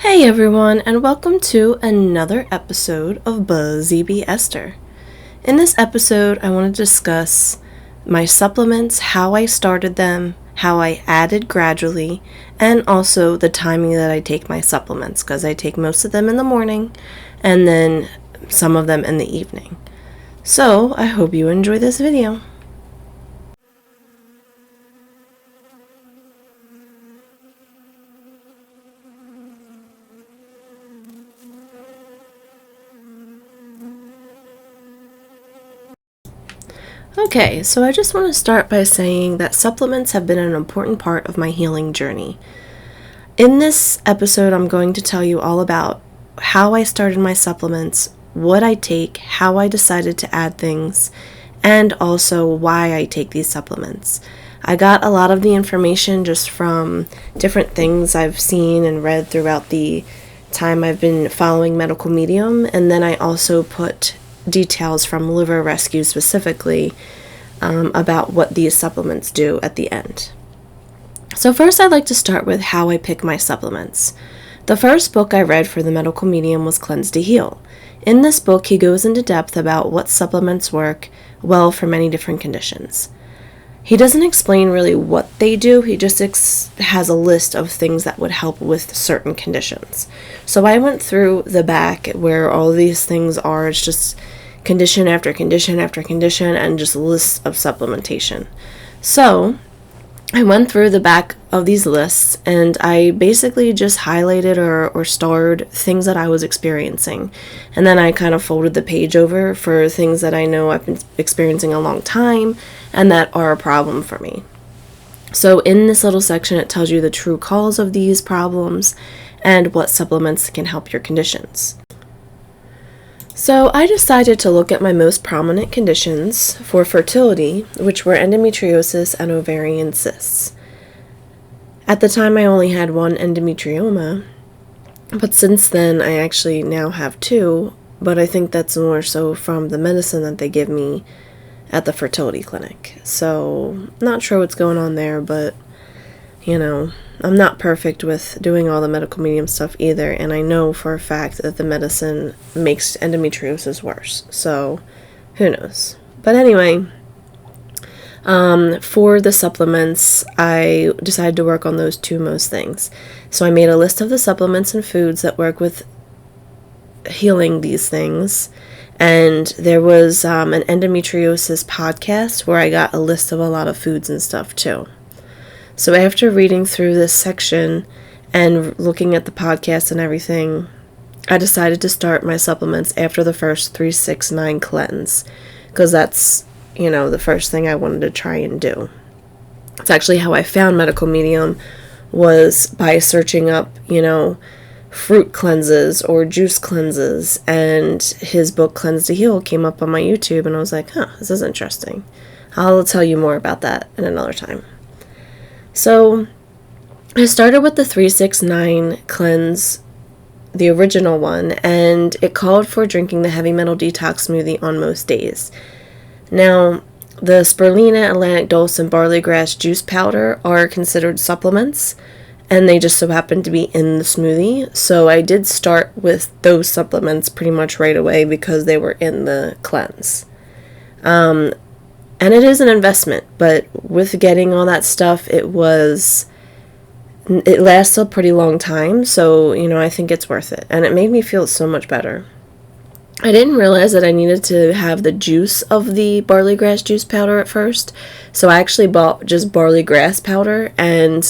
Hey everyone, and welcome to another episode of Buzzy Bee Esther. In this episode, I want to discuss my supplements, how I started them, how I added gradually, and also the timing that I take my supplements, because I take most of them in the morning and then some of them in the evening. So, I hope you enjoy this video. Okay, so I just want to start by saying that supplements have been an important part of my healing journey. In this episode, I'm going to tell you all about how I started my supplements, what I take, how I decided to add things, and also why I take these supplements. I got a lot of the information just from different things I've seen and read throughout the time I've been following Medical Medium, and then I also put details from Liver Rescue specifically about what these supplements do at the end. So first I'd like to start with how I pick my supplements. The first book I read for the Medical Medium was Cleanse to Heal. In this book, he goes into depth about what supplements work well for many different conditions. He doesn't explain really what they do, he just has a list of things that would help with certain conditions. So I went through the back where all these things are. It's just condition after condition after condition and just lists of supplementation. So I went through the back of these lists and I basically just highlighted or starred things that I was experiencing. And then I kind of folded the page over for things that I know I've been experiencing a long time and that are a problem for me. So in this little section, it tells you the true cause of these problems and what supplements can help your conditions. So I decided to look at my most prominent conditions for fertility, which were endometriosis and ovarian cysts. At the time, I only had one endometrioma, but since then, I actually now have two, but I think that's more so from the medicine that they give me at the fertility clinic. So, not sure what's going on there, but, I'm not perfect with doing all the medical medium stuff either, and I know for a fact that the medicine makes endometriosis worse, so who knows. But anyway, for the supplements, I decided to work on those two most things. So I made a list of the supplements and foods that work with healing these things, and there was an endometriosis podcast where I got a list of a lot of foods and stuff too. So after reading through this section and looking at the podcast and everything, I decided to start my supplements after the first 3-6-9 cleanse, because that's, the first thing I wanted to try and do. It's actually how I found Medical Medium, was by searching up, fruit cleanses or juice cleanses, and his book Cleanse to Heal came up on my YouTube, and I was like, this is interesting. I'll tell you more about that in another time. So I started with the 3-6-9 cleanse, the original one, and it called for drinking the heavy metal detox smoothie on most days. Now, the spirulina, Atlantic dulse, and barley grass juice powder are considered supplements, and they just so happen to be in the smoothie. So I did start with those supplements pretty much right away because they were in the cleanse. And it is an investment, but with getting all that stuff, it lasts a pretty long time, so, I think it's worth it. And it made me feel so much better. I didn't realize that I needed to have the juice of the barley grass juice powder at first, so I actually bought just barley grass powder, and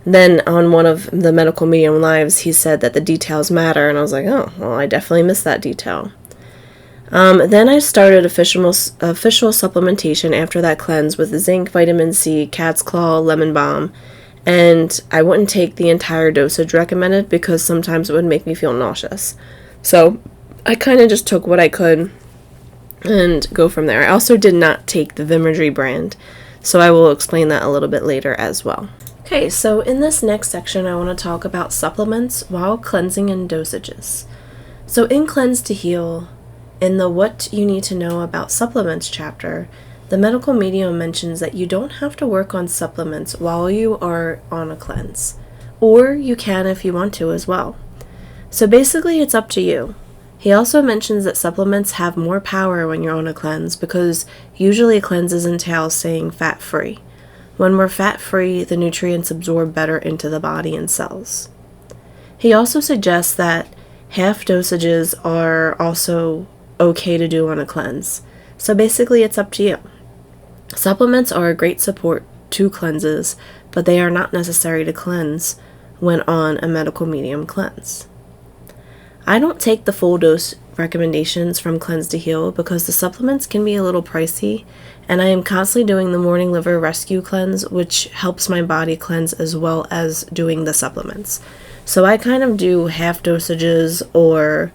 then on one of the Medical Medium lives, he said that the details matter, and I was like, oh, well, I definitely missed that detail. Then I started official supplementation after that cleanse with zinc, vitamin C, cat's claw, lemon balm, and I wouldn't take the entire dosage recommended because sometimes it would make me feel nauseous. So I kind of just took what I could and go from there. I also did not take the Vimergy brand, so I will explain that a little bit later as well. Okay, so in this next section, I want to talk about supplements while cleansing and dosages. So in Cleanse to Heal, in the What You Need to Know About Supplements chapter, the Medical Medium mentions that you don't have to work on supplements while you are on a cleanse, or you can if you want to as well. So basically, it's up to you. He also mentions that supplements have more power when you're on a cleanse because usually cleanses entail staying fat-free. When we're fat-free, the nutrients absorb better into the body and cells. He also suggests that half dosages are also okay to do on a cleanse. So basically, it's up to you. Supplements are a great support to cleanses, but they are not necessary to cleanse when on a medical medium cleanse. I don't take the full dose recommendations from Cleanse to Heal because the supplements can be a little pricey, and I am constantly doing the morning liver rescue cleanse, which helps my body cleanse as well as doing the supplements. So I kind of do half dosages or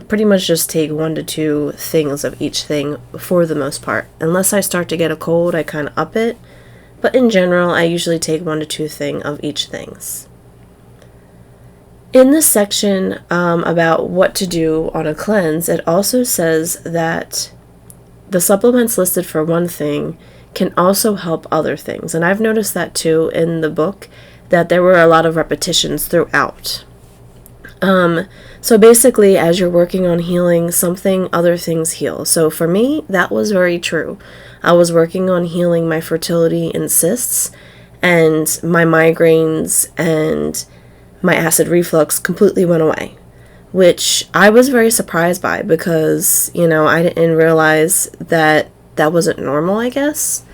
pretty much just take 1 to 2 things of each thing for the most part. Unless I start to get a cold, I kind of up it. But in general, I usually take 1 to 2 things of each things. In this section about what to do on a cleanse, it also says that the supplements listed for one thing can also help other things. And I've noticed that too in the book, that there were a lot of repetitions throughout. So basically, as you're working on healing something, other things heal. So for me, that was very true. I was working on healing my fertility and cysts, and my migraines and my acid reflux completely went away, which I was very surprised by because, I didn't realize that that wasn't normal, I guess.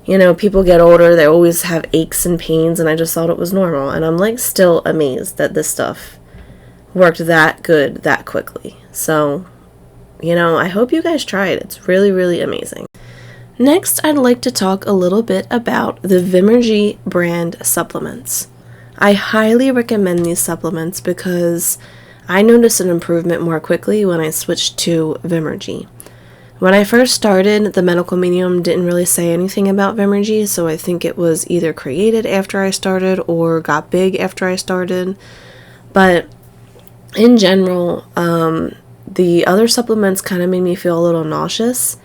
People get older, they always have aches and pains, and I just thought it was normal. And I'm still amazed that this stuff worked that good that quickly. So, I hope you guys try it. It's really, really amazing. Next, I'd like to talk a little bit about the Vimergy brand supplements. I highly recommend these supplements because I noticed an improvement more quickly when I switched to Vimergy. When I first started, the medical medium didn't really say anything about Vimergy, so I think it was either created after I started or got big after I started. But in general, the other supplements kind of made me feel a little nauseous,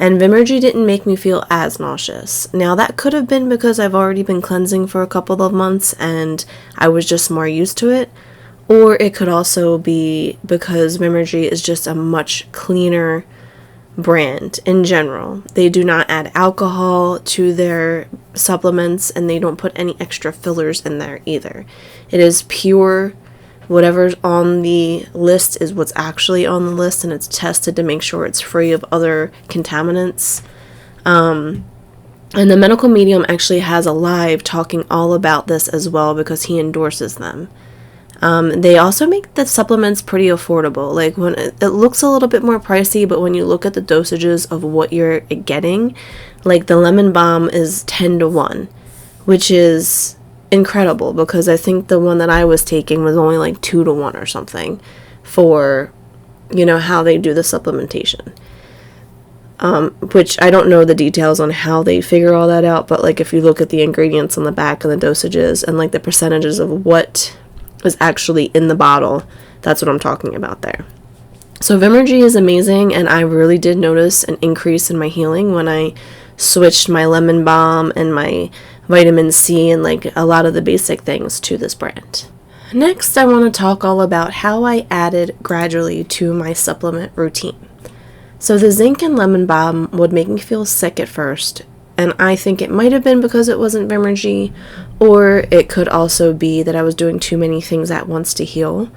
and Vimergy didn't make me feel as nauseous. Now, that could have been because I've already been cleansing for a couple of months and I was just more used to it, or it could also be because Vimergy is just a much cleaner brand in general. They do not add alcohol to their supplements, and they don't put any extra fillers in there either. It is pure. Whatever's on the list is what's actually on the list, and it's tested to make sure it's free of other contaminants. And the medical medium actually has a live talking all about this as well because he endorses them. They also make the supplements pretty affordable. When it looks a little bit more pricey, but when you look at the dosages of what you're getting, the lemon balm is 10 to 1, which is incredible because I think the one that I was taking was only 2 to 1 or something for, how they do the supplementation. Which I don't know the details on how they figure all that out, but if you look at the ingredients on the back and the dosages and the percentages of what is actually in the bottle, that's what I'm talking about there. So Vimergy is amazing, and I really did notice an increase in my healing when I switched my lemon balm and my vitamin C and a lot of the basic things to this brand. Next, I want to talk all about how I added gradually to my supplement routine. So the zinc and lemon balm would make me feel sick at first, and I think it might have been because it wasn't Vimergy, or it could also be that I was doing too many things at once to heal,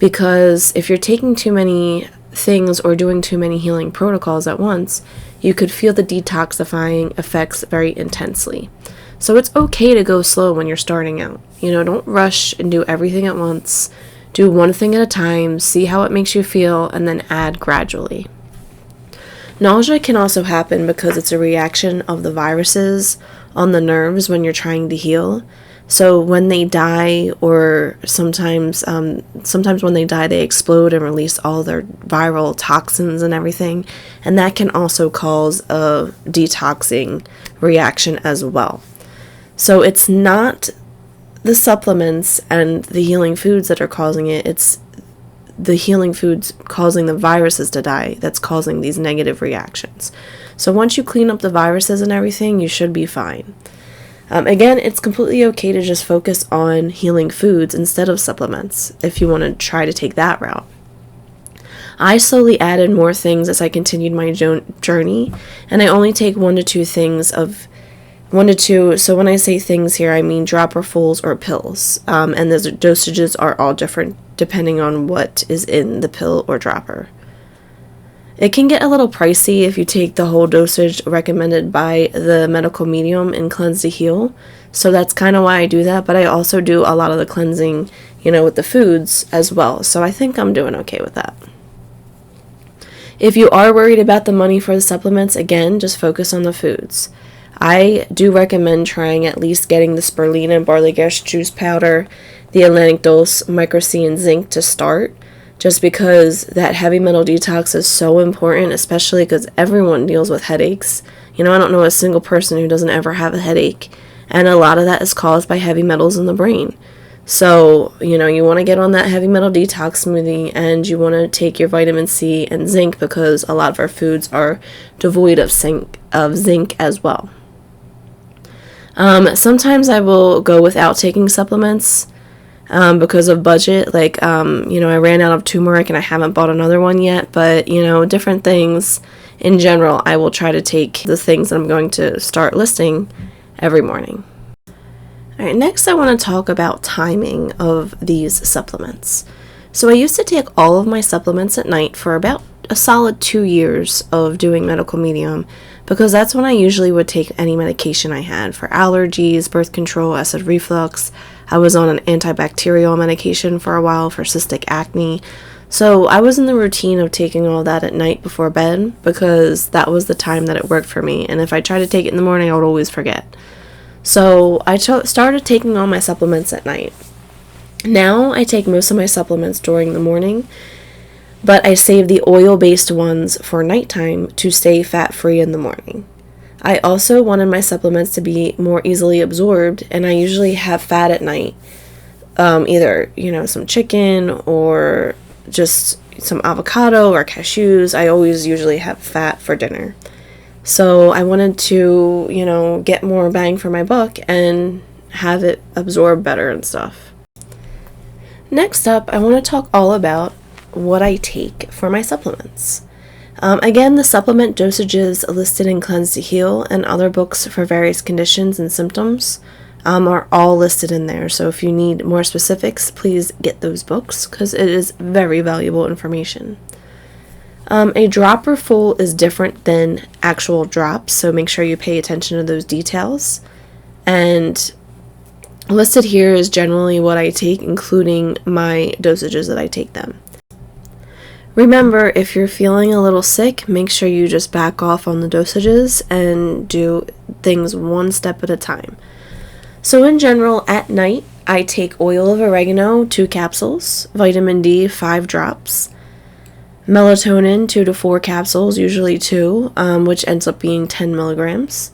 because if you're taking too many things or doing too many healing protocols at once, you could feel the detoxifying effects very intensely. So it's okay to go slow when you're starting out. Don't rush and do everything at once. Do one thing at a time, see how it makes you feel, and then add gradually. Nausea can also happen because it's a reaction of the viruses on the nerves when you're trying to heal. So when they die, or sometimes when they die, they explode and release all their viral toxins and everything. And that can also cause a detoxing reaction as well. So it's not the supplements and the healing foods that are causing it. It's the healing foods causing the viruses to die that's causing these negative reactions. So once you clean up the viruses and everything, you should be fine. Again, it's completely okay to just focus on healing foods instead of supplements if you want to try to take that route. I slowly added more things as I continued my journey, and I only take 1 to 2 things of 1 to 2. So when I say things here, I mean dropperfuls or pills, and the dosages are all different depending on what is in the pill or dropper. It can get a little pricey if you take the whole dosage recommended by the medical medium in Cleanse to Heal. So that's kind of why I do that, but I also do a lot of the cleansing, with the foods as well. So I think I'm doing okay with that. If you are worried about the money for the supplements, again, just focus on the foods. I do recommend trying at least getting the spirulina and barley grass juice powder, the Atlantic Dose, Micro C, and zinc to start. Just because that heavy metal detox is so important, especially because everyone deals with headaches. I don't know a single person who doesn't ever have a headache. And a lot of that is caused by heavy metals in the brain. So, you want to get on that heavy metal detox smoothie, and you want to take your vitamin C and zinc because a lot of our foods are devoid of zinc as well. Sometimes I will go without taking supplements. Because of budget, I ran out of turmeric and I haven't bought another one yet, but, different things in general, I will try to take the things that I'm going to start listing every morning. Alright, next I want to talk about timing of these supplements. So I used to take all of my supplements at night for about a solid 2 years of doing medical medium, because that's when I usually would take any medication I had for allergies, birth control, acid reflux. I was on an antibacterial medication for a while for cystic acne. So I was in the routine of taking all that at night before bed because that was the time that it worked for me. And if I tried to take it in the morning, I would always forget. So I started taking all my supplements at night. Now I take most of my supplements during the morning, but I save the oil-based ones for nighttime to stay fat-free in the morning. I also wanted my supplements to be more easily absorbed, and I usually have fat at night. Either, some chicken or just some avocado or cashews. I always usually have fat for dinner. So I wanted to, get more bang for my buck and have it absorb better and stuff. Next up, I want to talk all about what I take for my supplements. Again, the supplement dosages listed in Cleanse to Heal and other books for various conditions and symptoms are all listed in there. So if you need more specifics, please get those books because it is very valuable information. A dropper full is different than actual drops, so make sure you pay attention to those details. And listed here is generally what I take, including my dosages that I take them. Remember, if you're feeling a little sick, make sure you just back off on the dosages and do things one step at a time. So in general, at night, I take oil of oregano, 2 capsules, vitamin D, 5 drops, melatonin, 2 to 4 capsules, usually 2, which ends up being 10 milligrams,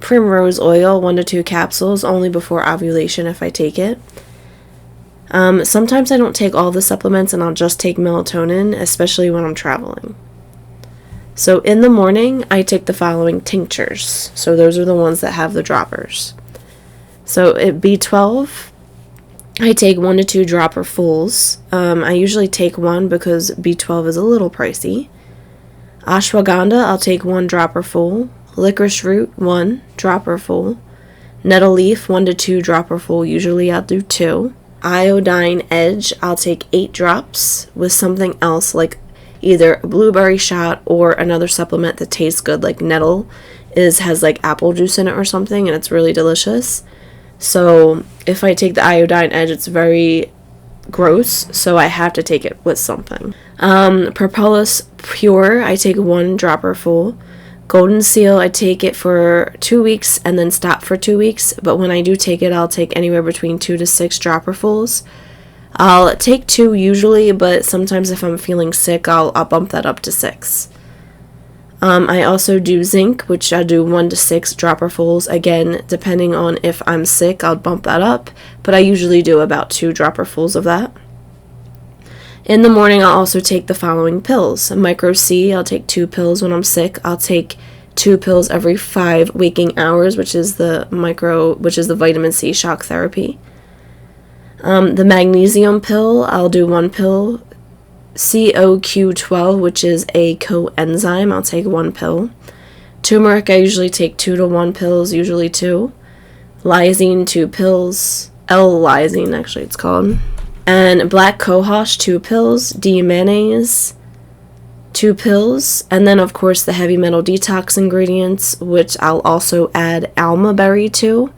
primrose oil, 1 to 2 capsules, only before ovulation if I take it. Sometimes I don't take all the supplements and I'll just take melatonin, especially when I'm traveling. So in the morning, I take the following tinctures. So those are the ones that have the droppers. So at B12, I take 1 to 2 dropper fulls. I usually take 1 because B12 is a little pricey. Ashwagandha, I'll take 1 dropper full. Licorice root, 1 dropper full. Nettle leaf, 1 to 2 dropper full. Usually I'll do 2. Iodine Edge, I'll take 8 drops with something else like either a blueberry shot or another supplement that tastes good, like nettle has like apple juice in it or something, and it's really delicious. So if I take the Iodine Edge, it's very gross, so I have to take it with something. Propolis Pure, I take 1 dropper full. Golden Seal, I take it for 2 weeks and then stop for 2 weeks, but when I do take it, I'll take anywhere between 2 to 6 dropperfuls. I'll take 2 usually, but sometimes if I'm feeling sick, I'll bump that up to 6. I also do zinc, which I do 1 to 6 dropperfuls. Again, depending on if I'm sick, I'll bump that up, but I usually do about 2 dropperfuls of that. In the morning, I'll also take the following pills. Micro C, I'll take 2 pills when I'm sick. I'll take 2 pills every 5 waking hours, which is the vitamin C shock therapy. The magnesium pill, I'll do 1 pill. CoQ12, which is a coenzyme, I'll take 1 pill. Turmeric, I usually take 2 to 1 pills, usually 2. Lysine, 2 pills. L-lysine, actually, it's called. And black cohosh, 2 pills. D-mayonnaise, 2 pills. And then, of course, the heavy metal detox ingredients, which I'll also add alma berry to.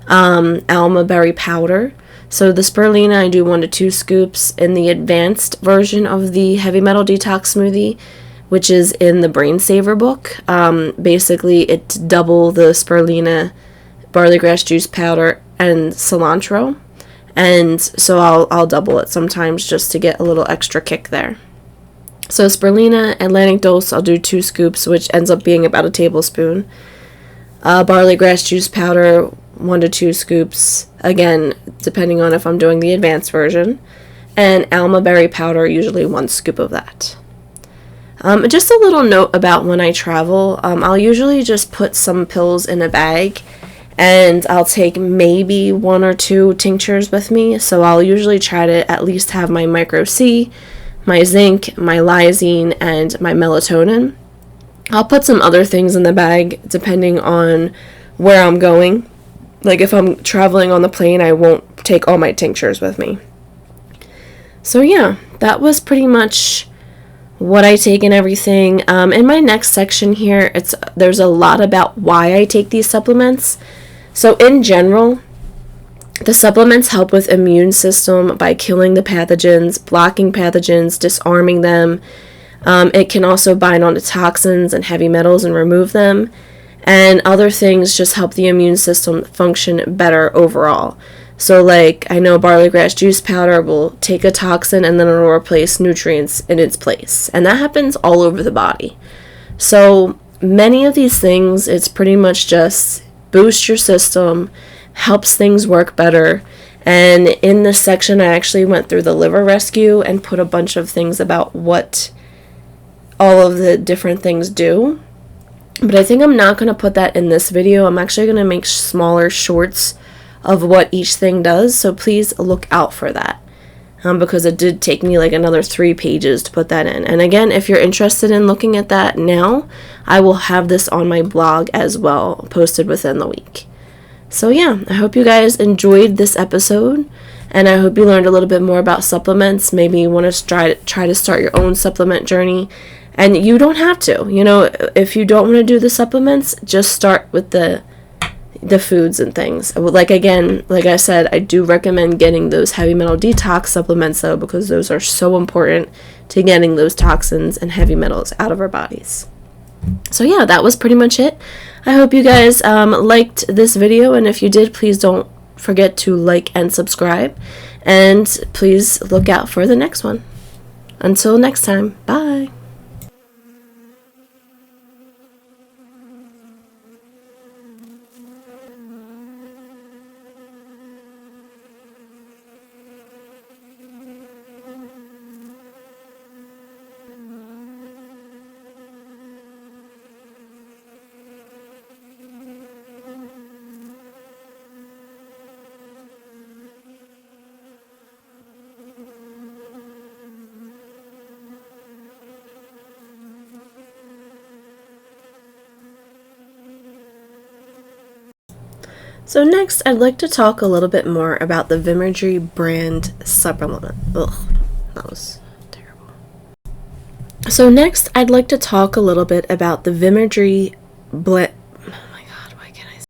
Alma berry powder. So the spirulina, I do 1 to 2 scoops. In the advanced version of the heavy metal detox smoothie, which is in the Brain Saver book, basically it's double the spirulina, barley grass juice powder, and cilantro. And so I'll double it sometimes just to get a little extra kick there. So spirulina, Atlantic dose, I'll do 2 scoops, which ends up being about a tablespoon. Barley grass juice powder, 1 to 2 scoops, again, depending on if I'm doing the advanced version. And alma berry powder, usually 1 scoop of that. Just a little note about when I travel, I'll usually just put some pills in a bag, and I'll take maybe 1 or 2 tinctures with me. So I'll usually try to at least have my micro C, my zinc, my lysine, and my melatonin. I'll put some other things in the bag depending on where I'm going. Like if I'm traveling on the plane, I won't take all my tinctures with me. So yeah, that was pretty much what I take and everything. In my next section here, there's a lot about why I take these supplements. So in general, the supplements help with immune system by killing the pathogens, blocking pathogens, disarming them. It can also bind onto toxins and heavy metals and remove them. And other things just help the immune system function better overall. So like, I know barley grass juice powder will take a toxin and then it'll replace nutrients in its place. And that happens all over the body. So many of these things, it's pretty much just boost your system, helps things work better. And in this section, I actually went through the liver rescue and put a bunch of things about what all of the different things do. But I think I'm not going to put that in this video. I'm actually going to make smaller shorts of what each thing does. So please look out for that. Because it did take me like another 3 pages to put that in. And again, if you're interested in looking at that now, I will have this on my blog as well, posted within the week. So yeah, I hope you guys enjoyed this episode. And I hope you learned a little bit more about supplements. Maybe you want to try to start your own supplement journey. And you don't have to, if you don't want to do the supplements, just start with the foods and things. Like I said, I do recommend getting those heavy metal detox supplements though, because those are so important to getting those toxins and heavy metals out of our bodies. So yeah, that was pretty much it. I hope you guys liked this video, and if you did, please don't forget to like and subscribe, and please look out for the next one. Until next time, bye. So next, I'd like to talk a little bit more about the Vimergy brand supplement. Ugh, that was terrible. So next, I'd like to talk a little bit about the Vimergy